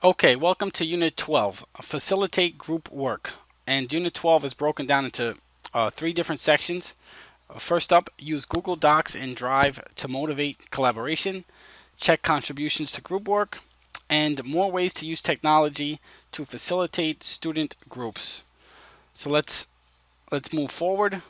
Okay, welcome to Unit 12, Facilitate Group Work. And Unit 12 is broken down into three different sections. First up, use Google Docs and Drive to motivate collaboration, check contributions to group work, and more ways to use technology to facilitate student groups. So let's move forward.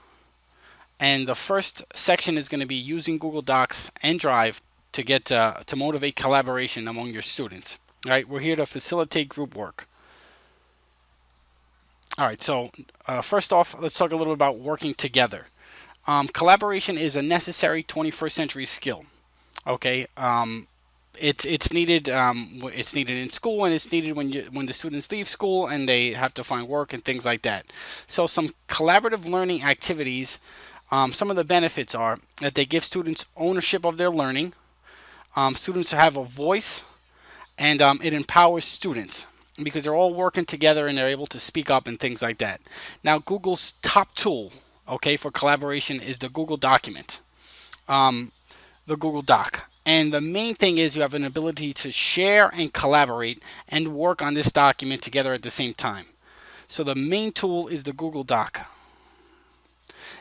And the first section is going to be using Google Docs and Drive to motivate collaboration among your students. All right, we're here to facilitate group work. All right, so first off, let's talk a little bit about working together. Collaboration is a necessary 21st century skill. Okay, it's needed. It's needed in school, and it's needed when the students leave school and they have to find work and things like that. So some collaborative learning activities. Some of the benefits are that they give students ownership of their learning. Students have a voice, and it empowers students because they're all working together and they're able to speak up and things like that. Now, Google's top tool, okay, for collaboration is the Google document, the Google Doc. And the main thing is you have an ability to share and collaborate and work on this document together at the same time. So the main tool is the Google Doc.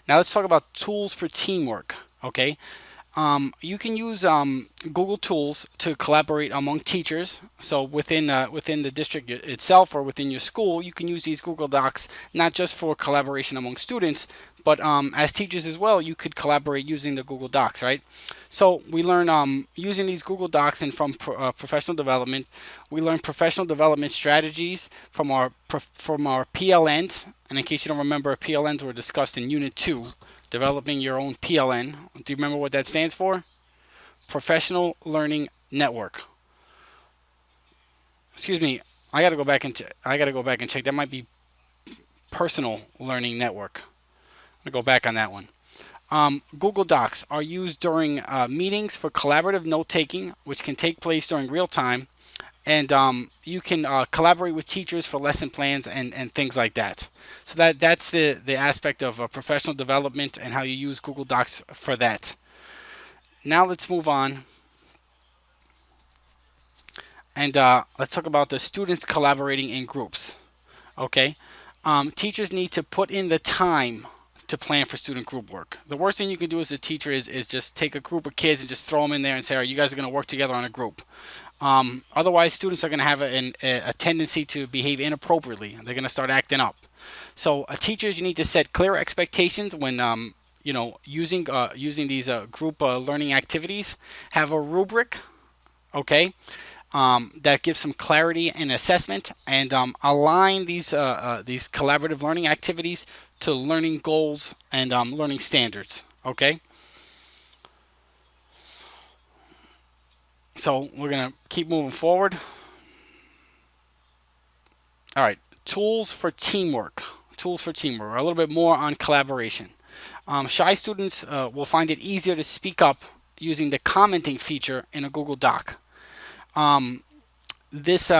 Now let's talk about tools for teamwork. Okay, you can use Google Tools to collaborate among teachers. So within the district itself or within your school, you can use these Google Docs not just for collaboration among students, but as teachers as well. You could collaborate using the Google Docs, right? So we learn using these Google Docs and from professional development. We learn professional development strategies from our PLNs. And in case you don't remember, PLNs were discussed in Unit 2, developing your own PLN. Do you remember what that stands for? Professional Learning Network. Excuse me, I gotta go back and check. That might be Personal Learning Network. I'm gonna go back on that one. Google Docs are used during meetings for collaborative note taking, which can take place during real time, and you can collaborate with teachers for lesson plans and things like that. So that's the aspect of professional development and how you use Google Docs for that. Now let's move on and let's talk about the students collaborating in groups. Okay, teachers need to put in the time to plan for student group work. The worst thing you can do as a teacher is just take a group of kids and just throw them in there and say, "All right, you guys are going to work together on a group." Otherwise, students are going to have a tendency to behave inappropriately. They're going to start acting up. So, teachers, you need to set clear expectations when using these group learning activities. Have a rubric, okay, that gives some clarity and assessment, and align these collaborative learning activities to learning goals and learning standards. Okay, so we're gonna keep moving forward. All right, tools for teamwork. Tools for teamwork. A little bit more on collaboration. Shy students will find it easier to speak up using the commenting feature in a Google Doc. Um, these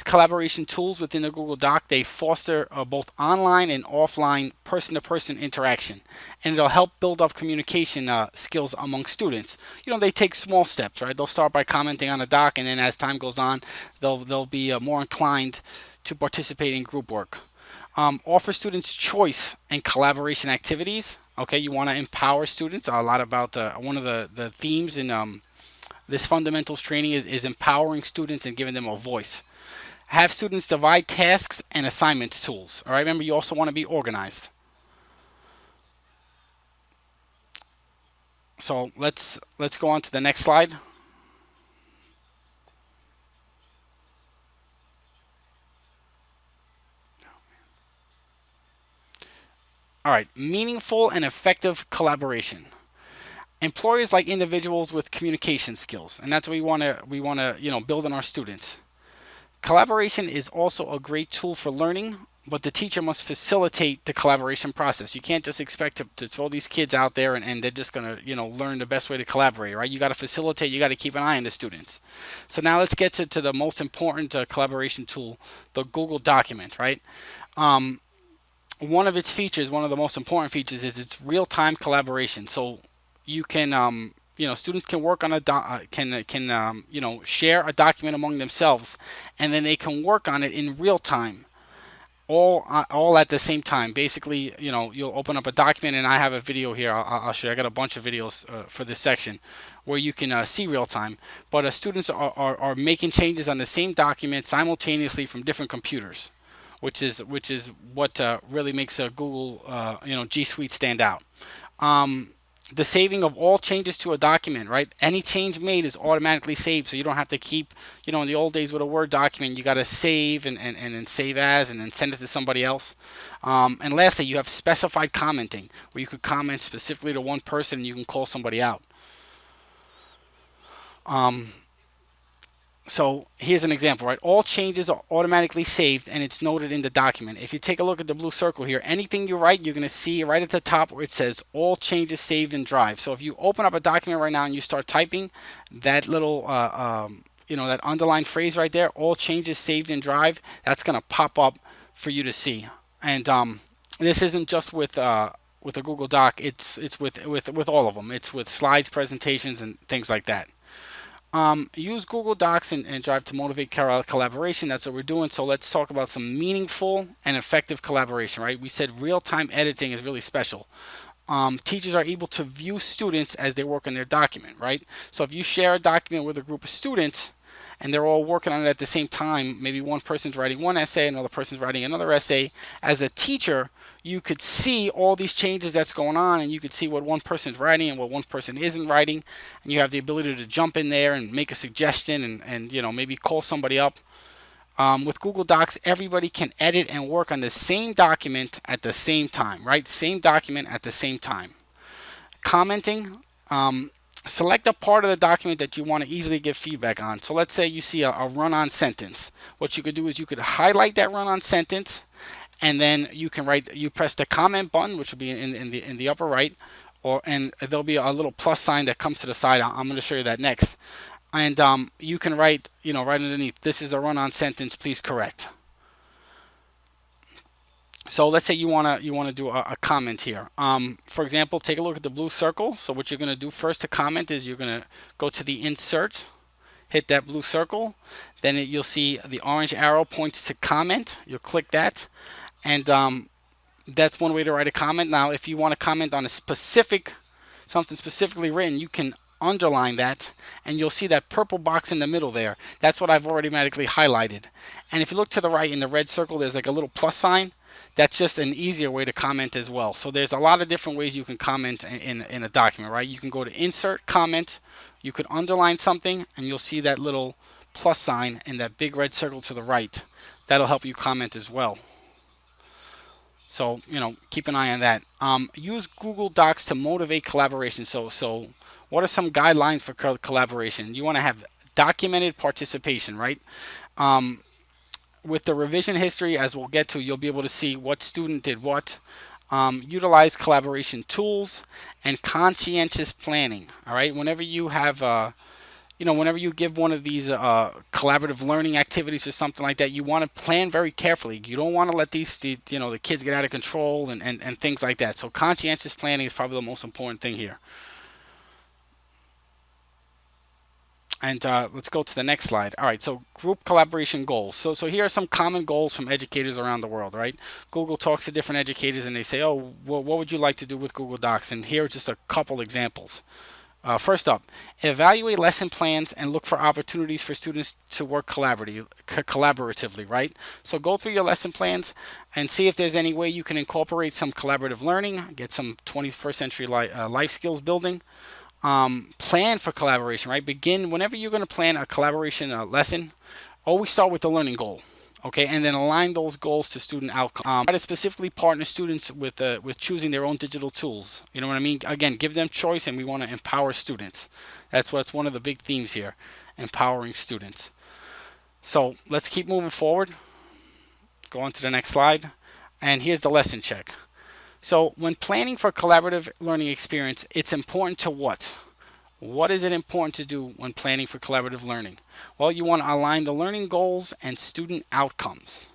collaboration tools within the Google Doc, they foster both online and offline person-to-person interaction, and it'll help build up communication skills among students. They take small steps, right? They'll start by commenting on a doc, and then as time goes on, they'll be more inclined to participate in group work. Offer students choice and collaboration activities. Okay, you want to empower students. A lot about one of the themes in this fundamentals training is empowering students and giving them a voice. Have students divide tasks and assignments tools. All right, remember you also want to be organized. So let's go on to the next slide. All right, meaningful and effective collaboration. Employers like individuals with communication skills, and that's what we want to build in our students. Collaboration is also a great tool for learning, but the teacher must facilitate the collaboration process. You can't just expect to throw these kids out there and they're just going to, learn the best way to collaborate, right? You got to facilitate, you got to keep an eye on the students. So now let's get to the most important collaboration tool, the Google document, right? Um, One of its features, one of the most important features, is its real-time collaboration. So you can students can work on can share a document among themselves, and then they can work on it in real time, all at the same time. Basically, you'll open up a document, and I have a video here. I'll show you. I got a bunch of videos for this section where you can see real time. But students are making changes on the same document simultaneously from different computers, which is what really makes a Google G Suite stand out. Um, the saving of all changes to a document, right? Any change made is automatically saved, so you don't have to keep, in the old days with a Word document, you got to save and then save as and then send it to somebody else. And lastly, you have specified commenting, where you could comment specifically to one person and you can call somebody out. Um, So here's an example, right? All changes are automatically saved and it's noted in the document. If you take a look at the blue circle here, anything you write, you're going to see right at the top where it says all changes saved in Drive. So if you open up a document right now and you start typing, that little, that underlined phrase right there, all changes saved in Drive, that's going to pop up for you to see. And this isn't just with a Google Doc. It's with all of them. It's with slides, presentations, and things like that. Use Google Docs and Drive to motivate collaboration. That's what we're doing. So let's talk about some meaningful and effective collaboration, right? We said real-time editing is really special. Teachers are able to view students as they work on their document, right? So if you share a document with a group of students and they're all working on it at the same time, maybe one person's writing one essay, another person's writing another essay. As a teacher, you could see all these changes that's going on, and you could see what one person's writing and what one person isn't writing, and you have the ability to jump in there and make a suggestion and maybe call somebody up. With Google Docs, everybody can edit and work on the same document at the same time, right? Same document at the same time. Commenting. Select a part of the document that you want to easily give feedback on. So let's say you see a run-on sentence. What you could do is you could highlight that run-on sentence, and then you can write. You press the comment button, which will be in the upper right, and there'll be a little plus sign that comes to the side. I'm going to show you that next. And you can write, right underneath, this is a run-on sentence, please correct. So let's say you wanna do a comment here. For example, take a look at the blue circle. So what you're gonna do first to comment is you're gonna go to the insert, hit that blue circle, then you'll see the orange arrow points to comment. You'll click that, and that's one way to write a comment. Now, if you want to comment on something specifically written, you can underline that, and you'll see that purple box in the middle there. That's what I've already automatically highlighted. And if you look to the right in the red circle, there's like a little plus sign. That's just an easier way to comment as well. So there's a lot of different ways you can comment in a document, right? You can go to insert, comment, you could underline something, and you'll see that little plus sign in that big red circle to the right. That'll help you comment as well. So, keep an eye on that. Use Google Docs to motivate collaboration. So what are some guidelines for collaboration? You want to have documented participation, right? With the revision history, as we'll get to, you'll be able to see what student did what. Utilize collaboration tools and conscientious planning. All right, whenever you have, whenever you give one of these collaborative learning activities or something like that, you want to plan very carefully. You don't want to let the kids get out of control and things like that. So conscientious planning is probably the most important thing here. And let's go to the next slide. All right, so group collaboration goals. So here are some common goals from educators around the world, right? Google talks to different educators and they say, oh, well, what would you like to do with Google Docs? And here are just a couple examples. First up, evaluate lesson plans and look for opportunities for students to work collaboratively, right? So go through your lesson plans and see if there's any way you can incorporate some collaborative learning, get some 21st century life skills building. Plan for collaboration, right? Begin whenever you're going to plan a collaboration lesson. Always start with the learning goal, okay, and then align those goals to student outcomes. Try to specifically partner students with choosing their own digital tools. You know what I mean? Again, give them choice, and we want to empower students. That's one of the big themes here, empowering students. So let's keep moving forward. Go on to the next slide, and here's the lesson check. So when planning for collaborative learning experience, it's important to what? What is it important to do when planning for collaborative learning? Well, you want to align the learning goals and student outcomes.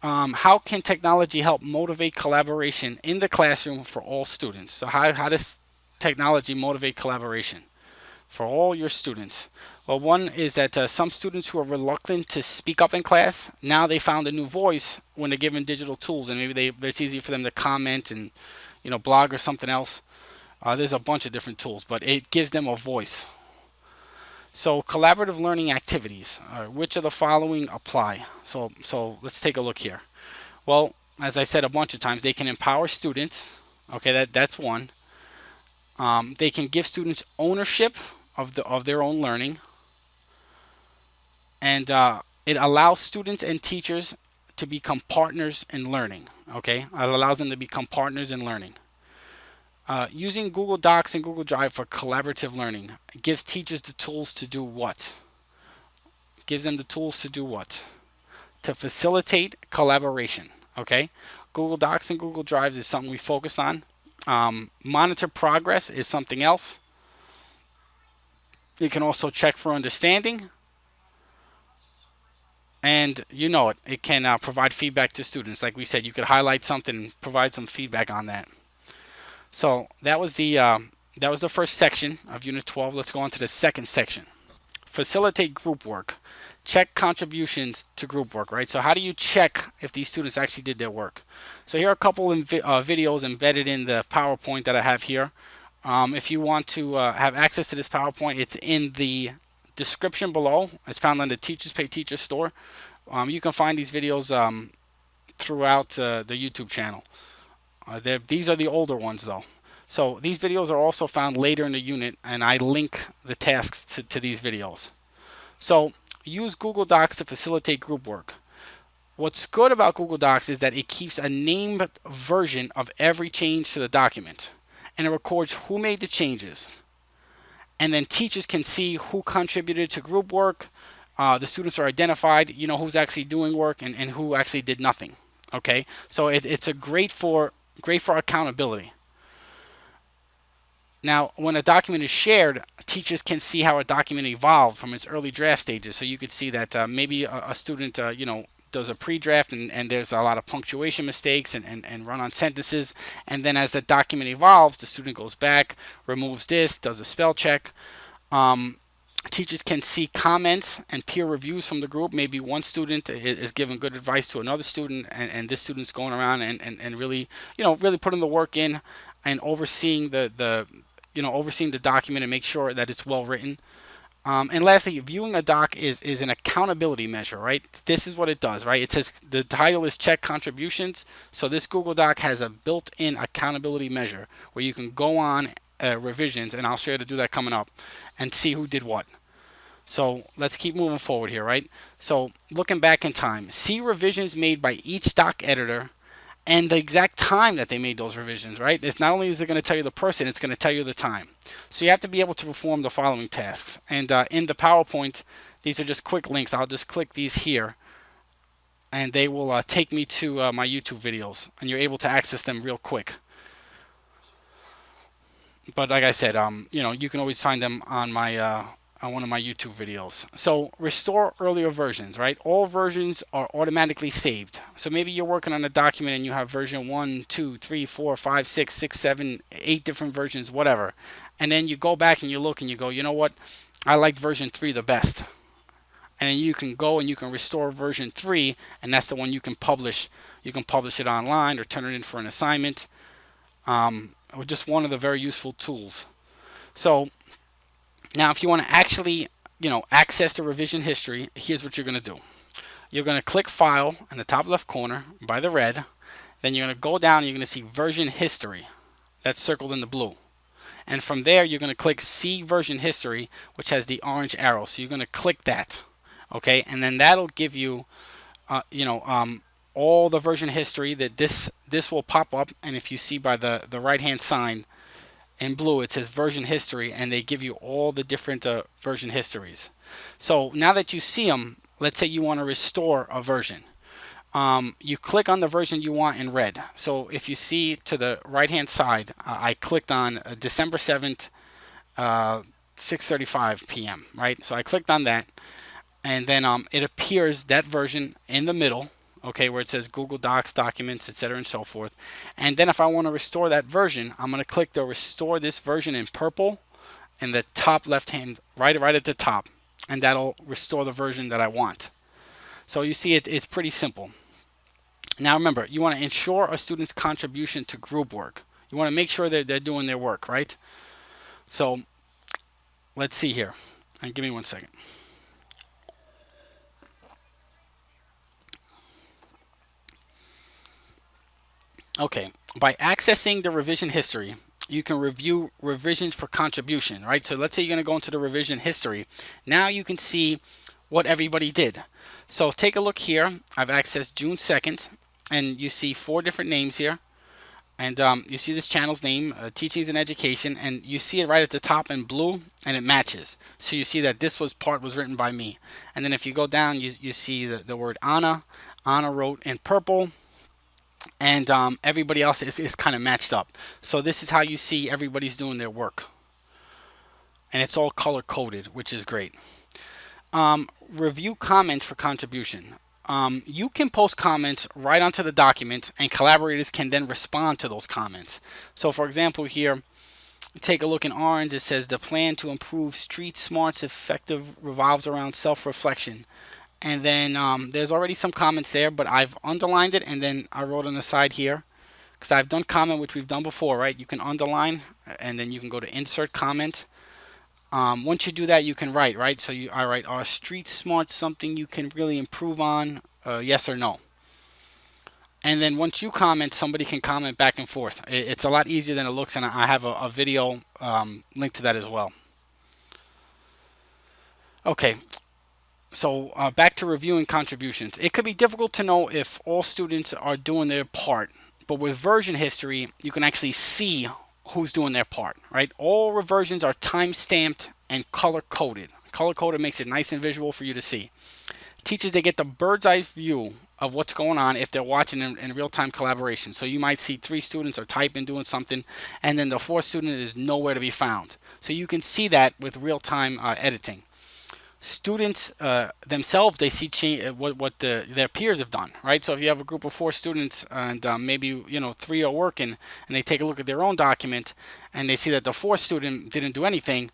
How can technology help motivate collaboration in the classroom for all students? So how does technology motivate collaboration for all your students? Well, one is that some students who are reluctant to speak up in class, now they found a new voice when they're given digital tools, and maybe it's easy for them to comment and blog or something else. There's a bunch of different tools, but it gives them a voice. So collaborative learning activities, which of the following apply? So let's take a look here. Well, as I said a bunch of times, they can empower students. Okay, that's one. They can give students ownership of their own learning, and it allows students and teachers to become partners in learning. Okay, it allows them to become partners in learning. Using Google Docs and Google Drive for collaborative learning gives teachers the tools to do what? Gives them the tools to do what? To facilitate collaboration. Okay, Google Docs and Google Drives is something we focused on. Monitor progress is something else. You can also check for understanding, and it can provide feedback to students. Like we said, you could highlight something and provide some feedback on that. So that was the first section of Unit 12. Let's go on to the second section. Facilitate group work. Check contributions to group work, right? So how do you check if these students actually did their work? So here are a couple of videos embedded in the PowerPoint that I have here. If you want to have access to this PowerPoint, it's in the description below. It's found on the Teachers Pay Teachers store. You can find these videos throughout the YouTube channel. These are the older ones though. So these videos are also found later in the unit, and I link the tasks to these videos. So use Google Docs to facilitate group work. What's good about Google Docs is that it keeps a named version of every change to the document, and it records who made the changes. And then teachers can see who contributed to group work. The students are identified, who's actually doing work and who actually did nothing. Okay, so it's great for accountability. Now, when a document is shared, teachers can see how a document evolved from its early draft stages. So you could see that maybe a student, does a pre-draft and there's a lot of punctuation mistakes and run-on sentences. And then as the document evolves, the student goes back, removes this, does a spell check. Teachers can see comments and peer reviews from the group. Maybe one student is giving good advice to another student, and this student's going around and really, really putting the work in and overseeing overseeing the document and make sure that it's well written. And lastly, viewing a doc is an accountability measure, right? This is what it does, right? It says the title is Check Contributions. So this Google Doc has a built-in accountability measure where you can go on revisions, and I'll show you how to do that coming up, and see who did what. So let's keep moving forward here, right? So looking back in time, see revisions made by each doc editor and the exact time that they made those revisions, right? It's not only is it going to tell you the person, it's going to tell you the time. So you have to be able to perform the following tasks. And in the PowerPoint, these are just quick links. I'll just click these here, and they will take me to my YouTube videos, and you're able to access them real quick. But like I said, you can always find them on my on one of my YouTube videos. So restore earlier versions, right? All versions are automatically saved. So maybe you're working on a document and you have version 1, 2, 3, 4, 5, 6, 6, 7, 8 different versions, whatever. And then you go back and you look and you go, you know what? I like version 3 the best. And then you can go and you can restore version 3, and that's the one you can publish. You can publish it online or turn it in for an assignment. Just one of the very useful tools. So now if you want to actually access the revision history, here's what you're going to do. You're going to click File in the top left corner by the red. Then you're going to go down and you're going to see Version History. That's circled in the blue. And from there you're going to click See Version History, which has the orange arrow. So you're going to click that. Okay, and then that'll give you all the version history. That this will pop up, and if you see by the right hand sign in blue, it says version history, and they give you all the different version histories. So now that you see them, let's say you want to restore a version. You click on the version you want in red. So if you see to the right hand side, I clicked on December 7th 6:35 p.m. right? So I clicked on that, and then it appears that version in the middle. okay, where it says Google Docs, Documents, etc., and so forth. And then if I want to restore that version, I'm going to click the Restore this version in purple in the top left hand, right at the top, and that'll restore the version that I want. So you see, it's pretty simple. Now remember, you want to ensure a student's contribution to group work. You want to make sure that they're doing their work, right? So let's see here. And give me 1 second. Okay, by accessing the revision history, you can review revisions for contribution, right? So let's say you're going to go into the revision history. Now you can see what everybody did. So take a look here. I've accessed June 2nd, and you see 4 different names here. And you see this channel's name, Teachings and Education, and you see it right at the top in blue, and it matches. So you see that this part was written by me. And then if you go down, you see the word Anna. Anna wrote in purple, and everybody else is kind of matched up. So this is how you see everybody's doing their work. And it's all color coded, which is great. Review comments for contribution. You can post comments right onto the document, and collaborators can then respond to those comments. So for example here, take a look in orange. It says the plan to improve street smarts effective revolves around self-reflection. And then there's already some comments there, but I've underlined it, and then I wrote on the side here, because I've done comment, which we've done before, right? You can underline, and then you can go to insert comment. Once you do that, you can write, right? So I write, are street smarts something you can really improve on? Yes or no? And then once you comment, somebody can comment back and forth. It's a lot easier than it looks, and I have a video linked to that as well. Okay, so back to reviewing contributions. It could be difficult to know if all students are doing their part, but with version history, you can actually see who's doing their part, right? All reversions are time-stamped and color-coded. Color-coded makes it nice and visual for you to see. Teachers, they get the bird's eye view of what's going on if they're watching in real-time collaboration. So you might see 3 students are typing, doing something, and then the 4th student is nowhere to be found. So you can see that with real-time editing. Students themselves, they see what their peers have done, right? So if you have a group of 4 students, and maybe 3 are working, and they take a look at their own document, and they see that the 4th student didn't do anything,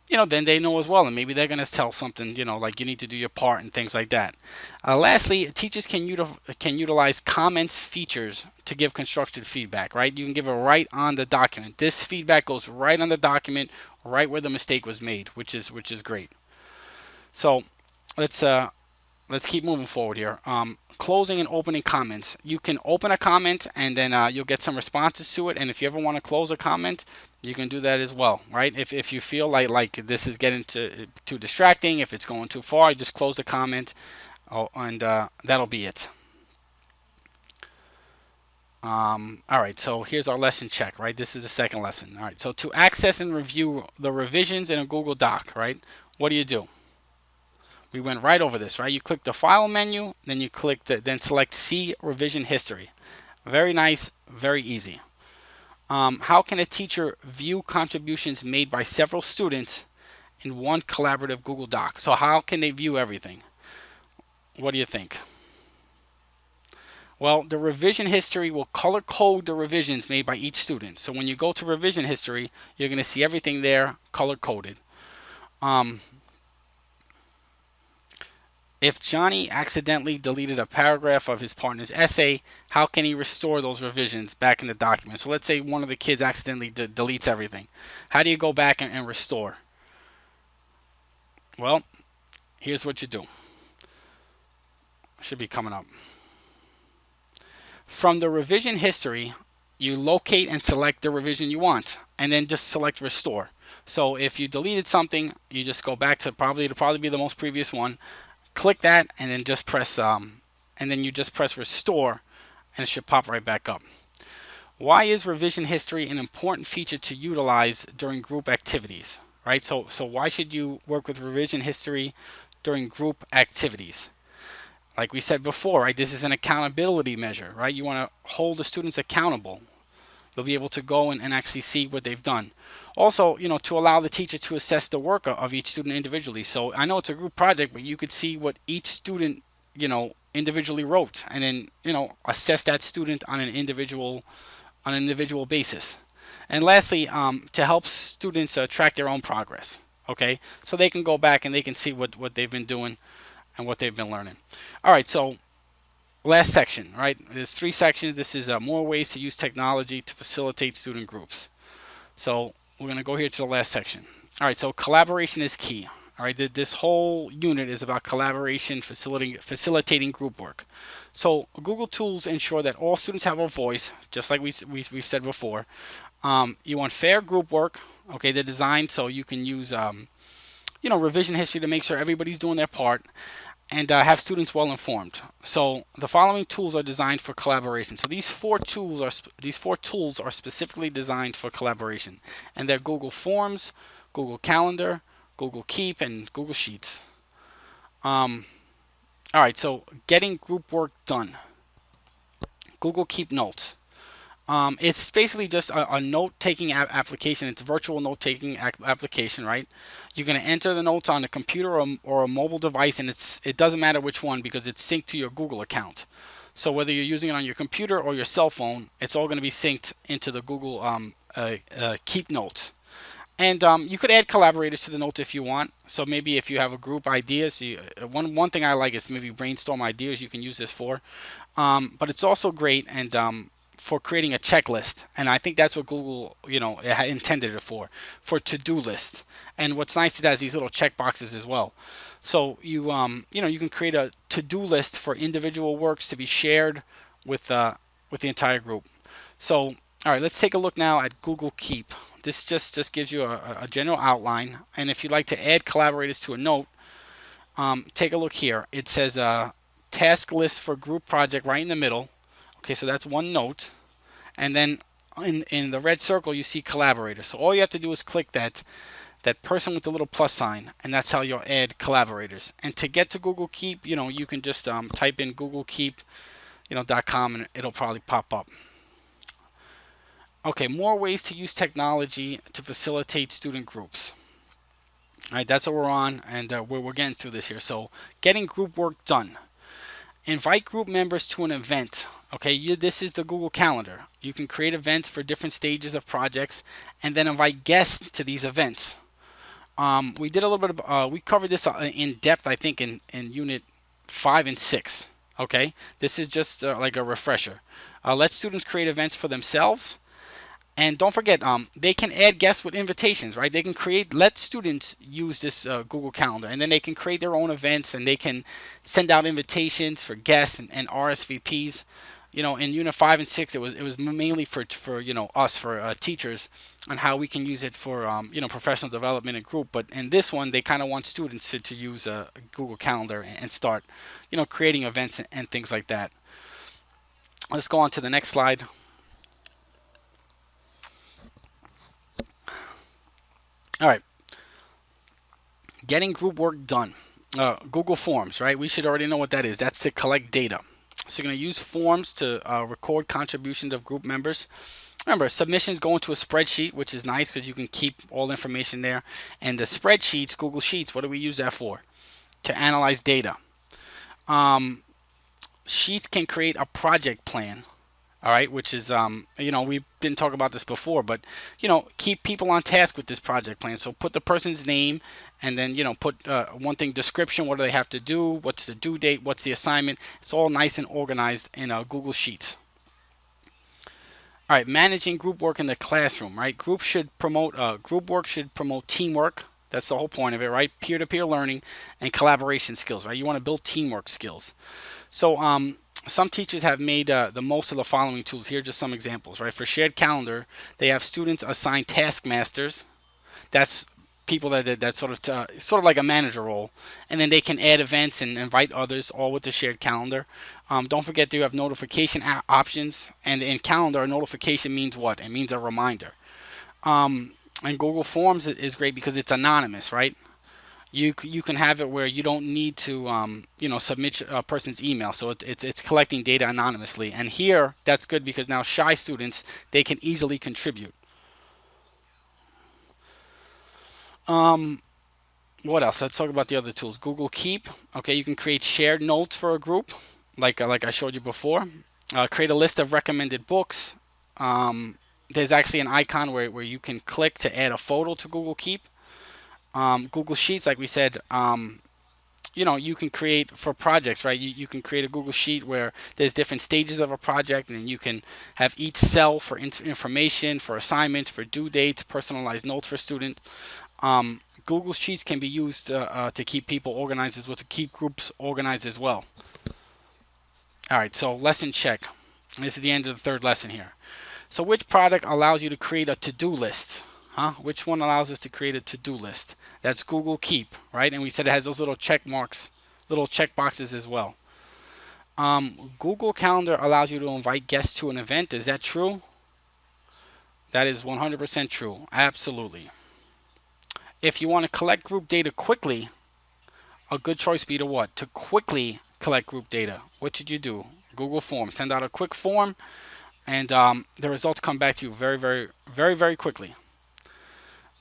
then they know as well, and maybe they're going to tell something, like you need to do your part and things like that. Lastly, teachers can utilize comments features to give constructive feedback, right? You can give it right on the document. This feedback goes right on the document, right where the mistake was made, which is great. So let's keep moving forward here. Closing and opening comments. You can open a comment, and then you'll get some responses to it. And if you ever want to close a comment, you can do that as well, right? If you feel like this is getting too distracting, if it's going too far, you just close the comment, and that'll be it. All right, so here's our lesson check, right? This is the second lesson. All right, so to access and review the revisions in a Google Doc, right? What do? We went right over this, right? You click the File menu, then you click then select See Revision History. Very nice, very easy. How can a teacher view contributions made by several students in one collaborative Google Doc? So how can they view everything? What do you think? Well, the revision history will color code the revisions made by each student. So when you go to revision history, you're going to see everything there color coded. If Johnny accidentally deleted a paragraph of his partner's essay, how can he restore those revisions back in the document? So let's say one of the kids accidentally deletes everything. How do you go back and restore? Well, here's what you do. Should be coming up. From the revision history, you locate and select the revision you want, and then just select restore. So if you deleted something, you just go back to it'll probably be the most previous one. Click that, and then just press restore, and it should pop right back up. Why is revision history an important feature to utilize during group activities, right? So why should you work with revision history during group activities? Like we said before, right? This is an accountability measure, right? You want to hold the students accountable. You'll be able to go and actually see what they've done. Also, to allow the teacher to assess the work of each student individually. So I know it's a group project, but you could see what each student, individually wrote, and then assess that student on an individual basis. And lastly, to help students track their own progress. Okay, so they can go back and they can see what they've been doing and what they've been learning. All right, so last section, right? There's three sections. This is more ways to use technology to facilitate student groups. So we're going to go here to the last section. All right, so collaboration is key. All right, this whole unit is about collaboration, facilitating group work. So Google Tools ensure that all students have a voice, just like we've said before. You want fair group work. Okay, they're designed so you can use revision history to make sure everybody's doing their part, and have students well informed. So the following tools are designed for collaboration. So these four tools are specifically designed for collaboration, and they're Google Forms, Google Calendar, Google Keep, and Google Sheets. All right, so getting group work done. Google Keep Notes. It's basically just a note-taking application. It's a virtual note-taking application, right? You're going to enter the notes on a computer or a mobile device, and it doesn't matter which one because it's synced to your Google account. So whether you're using it on your computer or your cell phone, it's all going to be synced into the Google Keep Notes. And you could add collaborators to the notes if you want. So maybe if you have a group ideas, one thing I like is maybe brainstorm ideas. You can use this for, but it's also great and for creating a checklist. And I think that's what Google intended it for to-do lists. And what's nice, it has these little check boxes as well. So you can create a to-do list for individual works to be shared with the entire group. So all right, let's take a look now at Google Keep. This just gives you a general outline. And if you'd like to add collaborators to a note, take a look here. It says task list for group project right in the middle. Okay, so that's one note. And then in the red circle, you see collaborators. So all you have to do is click that person with the little plus sign, and that's how you'll add collaborators. And to get to Google Keep, you can just type in Google Keep, .com, and it'll probably pop up. Okay, more ways to use technology to facilitate student groups. All right, that's what we're on, and we're getting through this here. So, getting group work done. Invite group members to an event. Okay, this is the Google Calendar. You can create events for different stages of projects, and then invite guests to these events. We did a little bit of, we covered this in depth, I think, in Unit 5 and 6. Okay, this is just like a refresher. Let students create events for themselves. And don't forget, they can add guests with invitations, right? They can let students use this Google Calendar, and then they can create their own events, and they can send out invitations for guests and RSVPs. In Unit 5 and 6, it was mainly for us, for teachers, on how we can use it for professional development and group. But in this one, they kind of want students to use a Google Calendar and start creating events and things like that. Let's go on to the next slide. All right, getting group work done. Google Forms, right? We should already know what that is. That's to collect data. So you're going to use forms to record contributions of group members. Remember, submissions go into a spreadsheet, which is nice because you can keep all the information there. And the spreadsheets, Google Sheets, what do we use that for? To analyze data. Sheets can create a project plan. All right, which is we didn't talk about this before, but keep people on task with this project plan. So put the person's name, and then put one thing, description, what do they have to do, what's the due date, what's the assignment. It's all nice and organized in Google Sheets. All right, managing group work in the classroom, right? Group work should promote teamwork. That's the whole point of it, right? Peer-to-peer learning and collaboration skills, right? You want to build teamwork skills. So some teachers have made the most of the following tools. Here are just some examples, right? For shared calendar, they have students assign task masters. That's people that sort of like a manager role, and then they can add events and invite others, all with the shared calendar. Don't forget, you have notification options, and in calendar, a notification means what? It means a reminder. And Google Forms is great because it's anonymous, right? You can have it where you don't need to submit a person's email, so it's collecting data anonymously. And here that's good because now shy students, they can easily contribute. What else? Let's talk about the other tools. Google Keep. Okay, you can create shared notes for a group. like I showed you before. Create a list of recommended books. There's actually an icon where you can click to add a photo to Google Keep. Google Sheets, like we said, you can create for projects, right? You can create a Google Sheet where there's different stages of a project, and you can have each cell for information, for assignments, for due dates, personalized notes for students. Google Sheets can be used to keep people organized as well, to keep groups organized as well. All right, so lesson check. This is the end of the third lesson here. So which product allows you to create a to-do list? Which one allows us to create a to-do list? That's Google Keep, right? And we said it has those little check marks, little check boxes as well. Google Calendar allows you to invite guests to an event. Is that true? That is 100% true. Absolutely. If you want to collect group data quickly, a good choice be to what? To quickly collect group data. What should you do? Google Forms. Send out a quick form, and the results come back to you very, very, very, very quickly.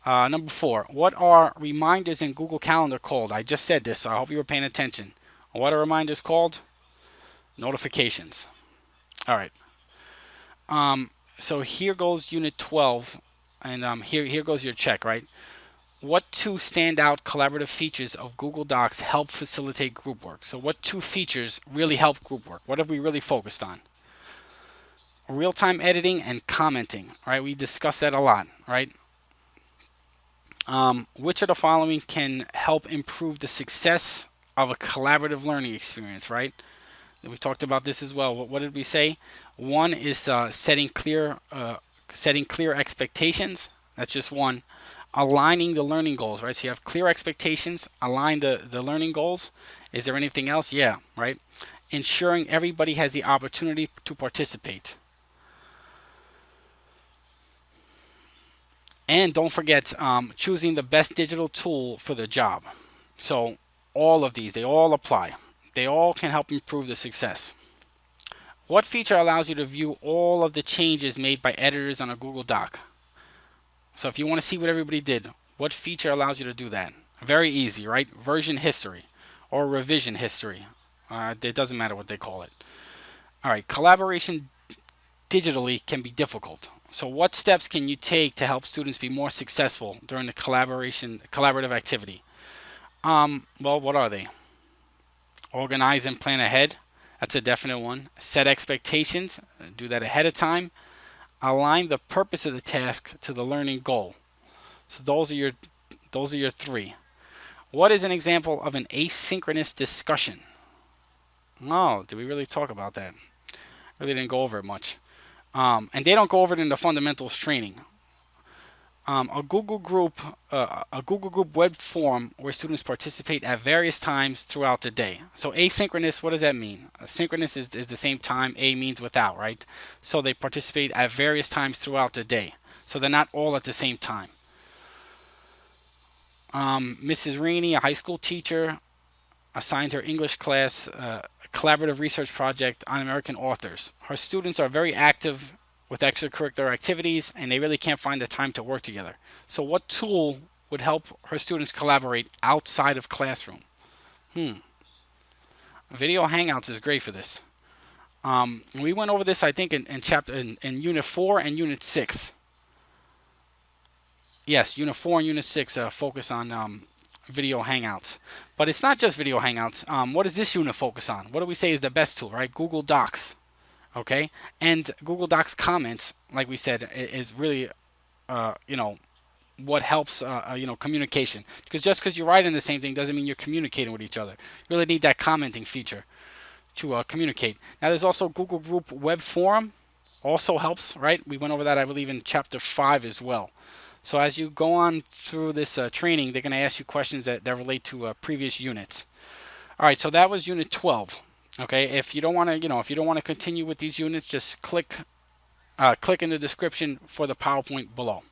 Number 4, what are reminders in Google Calendar called? I just said this, so I hope you were paying attention. What are reminders called? Notifications. All right. So here goes Unit 12, and here goes your check, right? What two standout collaborative features of Google Docs help facilitate group work? So what two features really help group work? What have we really focused on? Real-time editing and commenting, right? We discussed that a lot, right? Which of the following can help improve the success of a collaborative learning experience, right? We talked about this as well. What did we say? One is setting clear expectations. That's just one. Aligning the learning goals, right? So you have clear expectations, align the learning goals. Is there anything else? Yeah, right? Ensuring everybody has the opportunity to participate. And don't forget choosing the best digital tool for the job. So all of these, they all apply. They all can help improve the success. What feature allows you to view all of the changes made by editors on a Google Doc? So if you want to see what everybody did, what feature allows you to do that? Very easy, right? Version history or revision history. It doesn't matter what they call it. All right, collaboration digitally can be difficult. So what steps can you take to help students be more successful during the collaborative activity? Well, what are they? Organize and plan ahead. That's a definite one. Set expectations. Do that ahead of time. Align the purpose of the task to the learning goal. So those are your 3. What is an example of an asynchronous discussion? No, did we really talk about that? Really didn't go over it much. And they don't go over it in the fundamentals training. A Google Group web forum where students participate at various times throughout the day. So asynchronous, what does that mean? Synchronous is the same time. A means without, right? So they participate at various times throughout the day. So they're not all at the same time. Mrs. Rainey, a high school teacher, assigned her English class a collaborative research project on American authors. Her students are very active with extracurricular activities, and they really can't find the time to work together. So what tool would help her students collaborate outside of classroom? Video Hangouts is great for this. We went over this, I think, in Unit 4 and Unit 6. Yes, Unit 4 and Unit 6 focus on Video Hangouts. But it's not just Video Hangouts. What does this unit focus on? What do we say is the best tool, right? Google Docs. Okay? And Google Docs comments, like we said, is really, what helps, communication. Because just because you're writing the same thing doesn't mean you're communicating with each other. You really need that commenting feature to communicate. Now, there's also Google Group Web Forum. Also helps, right? We went over that, I believe, in Chapter 5 as well. So as you go on through this training, they're going to ask you questions that relate to previous units. All right, so that was Unit 12. Okay, if you don't want to, if you don't want to continue with these units, just click in the description for the PowerPoint below.